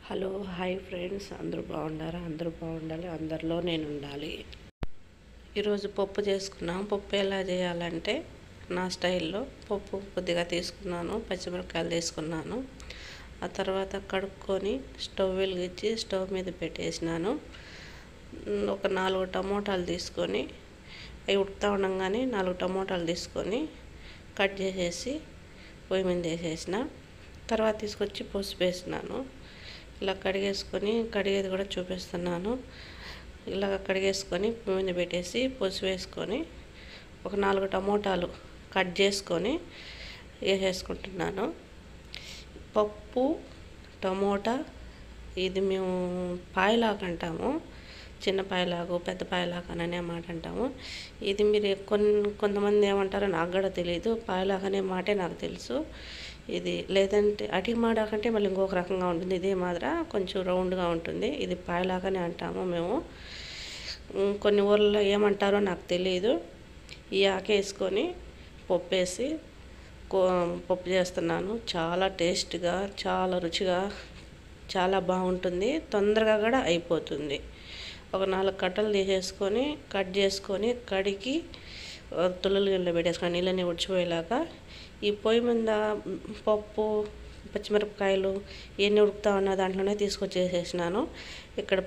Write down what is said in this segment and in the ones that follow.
Hello hi friends, అందరూ బాగుండారా? అందరూ బాగుండాలి, అందరిలో నేను ఉండాలి. ఈరోజు పప్పు చేసుకున్నాం. పప్పు ఎలా చేయాలంటే నా స్టైల్లో పప్పు కొద్దిగా తీసుకున్నాను, పచ్చిమిరపకాయలు తీసుకున్నాను. ఆ తర్వాత కడుక్కొని స్టవ్ వెలిగించి స్టవ్ మీద పెట్టేసినాను. ఒక 4 టమోటాలు తీసుకొని అవి ఉడుకుతూ ఉండగానే 4 టమోటాలు తీసుకొని కట్ చేసేసి పొయ్యి మీద వేసేసిన. తర్వాత తీసుకొచ్చి పసుపు వేసినాను. ఇలా కడిగేది కూడా చూపిస్తున్నాను. ఇలా కడిగేసుకొని పొయ్యి మీద పెట్టేసి పసుపు వేసుకొని ఒక 4 టమోటాలు కట్ చేసుకొని వేసేసుకుంటున్నాను. పప్పు టమోటా ఇది మేము పాయలాకు అంటాము. చిన్న పాయలాకు, పెద్ద పాయలాకు అనే మాట అంటాము. ఇది మీరు కొంతమంది ఏమంటారో నాకు కూడా తెలియదు. పాయలాకు అనే మాటే నాకు తెలుసు. ఇది లేదంటే అటికి మాడాకంటే మళ్ళీ ఇంకొక రకంగా ఉంటుంది. ఇదే మాదిర కొంచెం రౌండ్గా ఉంటుంది. ఇది పాయలాకనే అంటాము మేము. కొన్ని ఊర్లలో ఏమంటారో నాకు తెలియదు. ఈ ఆకు వేసుకొని పప్పు వేసి పప్పు చేస్తున్నాను. చాలా టేస్ట్గా, చాలా రుచిగా, చాలా బాగుంటుంది. తొందరగా కూడా అయిపోతుంది. ఒక 4 కట్టలు తీసేసుకొని కట్ చేసుకొని కడిగి తుల్లలు గిన్నెలో పెట్టేసుకొని నీళ్ళని ఉడిచిపోయేలాగా ఈ పొయ్యి మీద పప్పు, పచ్చిమిరపకాయలు ఇవన్నీ ఉడుకుతా ఉన్న దాంట్లోనే తీసుకొచ్చేసేసినాను. ఇక్కడ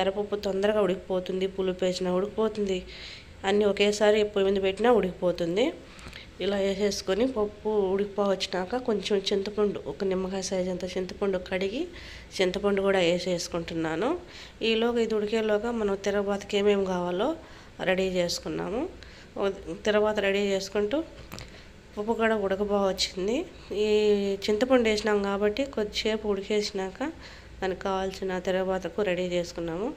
ఎర్రపప్పు తొందరగా ఉడికిపోతుంది, పులుపు వేసినా ఉడికిపోతుంది, అన్నీ ఒకేసారి పొయ్యి మీద పెట్టినా ఉడికిపోతుంది. ఇలా వేసేసుకొని పప్పు ఉడికిపోవచ్చినాక కొంచెం చింతపండు, ఒక నిమ్మకాయ సైజ్ అంత చింతపండు కడిగి చింతపండు కూడా వేసేసుకుంటున్నాను. ఈలోగా ఇది ఉడికేలోగా మనం తిరగబాతకి ఏమేమి కావాలో రెడీ చేసుకున్నాము. తిరగబాత రెడీ చేసుకుంటూ పప్పు కూడా ఉడకబోవచ్చింది. ఈ చింతపండు వేసినాం కాబట్టి కొద్దిసేపు ఉడికేసినాక దానికి కావాల్సిన తిరగబాతకు రెడీ చేసుకున్నాము.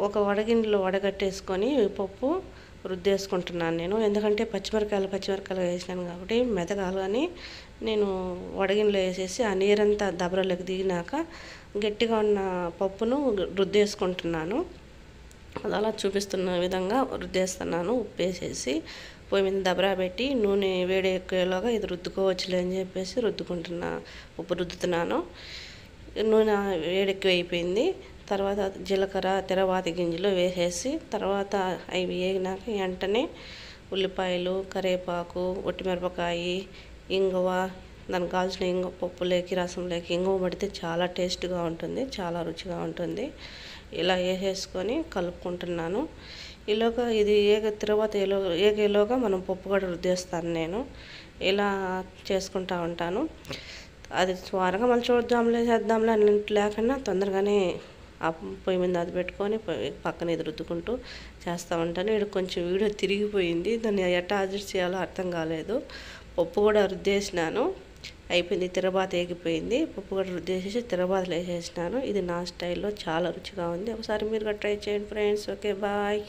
ఒక వడగిన్నెలో వడగట్టేసుకొని పప్పు రుద్దేసుకుంటున్నాను నేను. ఎందుకంటే పచ్చిమిరకాయలు వేసినాను కాబట్టి మెతకాలి. కానీ నేను వడగిన్నెలో వేసేసి ఆ నీరంతా దబరలోకి దిగినాక గట్టిగా ఉన్న పప్పును రుద్దేసుకుంటున్నాను. అది అలా చూపిస్తున్న విధంగా రుద్దేస్తున్నాను. ఉప్పు వేసేసి పొయ్యి మీద దబరా పెట్టి నూనె వేడి ఎక్కేలాగా ఇది రుద్దుకోవచ్చులే అని చెప్పేసి ఉప్పు రుద్దుతున్నాను. నూనె వేడెక్కి అయిపోయింది. తర్వాత జీలకర్ర, తిరగబాత గింజలు వేసేసి తర్వాత అవి వేగినాక వెంటనే ఉల్లిపాయలు, కరివేపాకు, ఒట్టిమిరపకాయ, ఇంగువ, దానికి కావాల్సిన ఇంగువ, పప్పులోకి రసంలోకి ఇంగువ పడితే చాలా టేస్ట్గా ఉంటుంది, చాలా రుచిగా ఉంటుంది. ఇలా వేసేసుకొని కలుపుకుంటున్నాను. ఈలోగా ఇది ఏగేలోగా మనం పప్పు కూడా రుద్దేస్తాను నేను. ఇలా చేసుకుంటూ ఉంటాను. అది త్వరగా మళ్ళీ చేద్దాంలే అన్నట్టు లేకుండా తొందరగానే ఆ పొయ్యి మీద అది పెట్టుకొని పక్కన ఇది రుద్దుకుంటూ చేస్తూ ఉంటాను. ఇక్కడ కొంచెం వీడియో తిరిగిపోయింది, దాన్ని ఎట్లా అడ్జస్ట్ చేయాలో అర్థం కాలేదు. పప్పు కూడా రుద్దేసినాను, అయిపోయింది. తిరగబాత ఏగిపోయింది. పప్పు కూడా రుద్దేసేసి తిరగబాతలు వేసేసినాను. ఇది నా స్టైల్లో చాలా రుచిగా ఉంది. ఒకసారి మీరు కూడా ట్రై చేయండి ఫ్రెండ్స్. Okay, bye.